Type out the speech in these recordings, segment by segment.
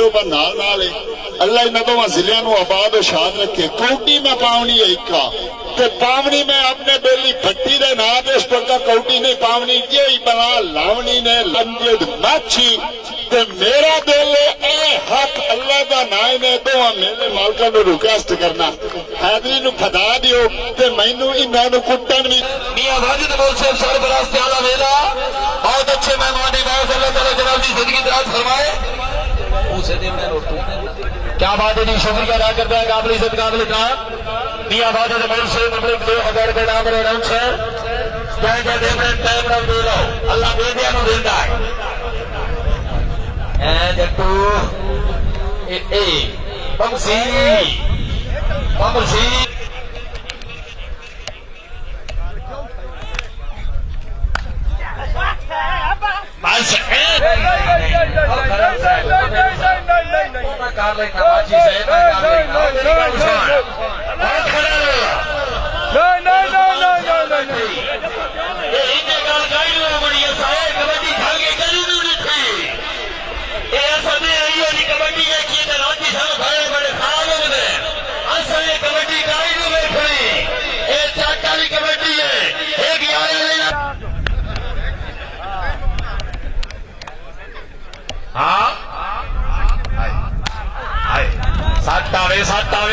डोबा नाल नाल अल्लाह इन दोवां जिलियां नूं आबाद और शाद रखे। कौटी में पावनी इका ते पावनी में अपने बेली भट्टी दे ना दे इस पक्का कौटी नहीं पावनी ये बना लावनी ने लंजद मच्छी ते मेरा दिल ए हक अल्लाह का ना ने दोवां मेरे मालका नूं रिक्वेस्ट करना हैदरी नूं फदा दियो ते मैनू इन्हां नूं कुट्टन भी। मियां वाजिद बोल से सरबराज आला वेला बहुत अच्छे मेहमान नवाज अल्लाह ताला जनाब की जिंदगी दराज फरमाए। उसे दिन में रोटी क्या बात है जी, शुक्रिया अदा करते हैं काबिल इज्जत काबिल इकराम मियां वाजिद बोल से पब्लिक 2000 रुपए नाम पर अनाउंस है। क्या दे रहे टाइम ना दे लो अल्लाह बेदियां नूं देंदा है जट्टू ए बमसी बमसी बस कार लेना बाजी से कार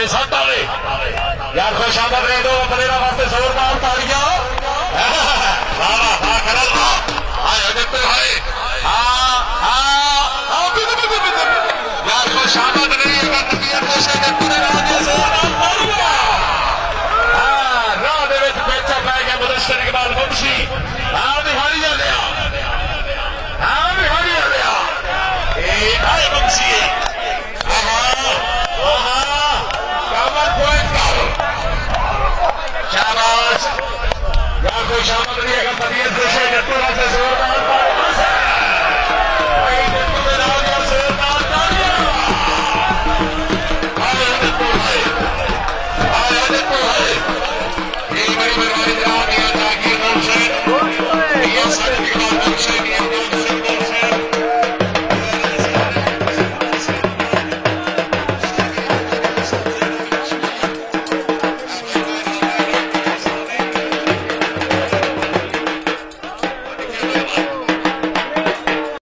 सट आवे यार खुश आमद रहे दो अपने वास्ते जोरदार तालियां। यार खुश आमद रहे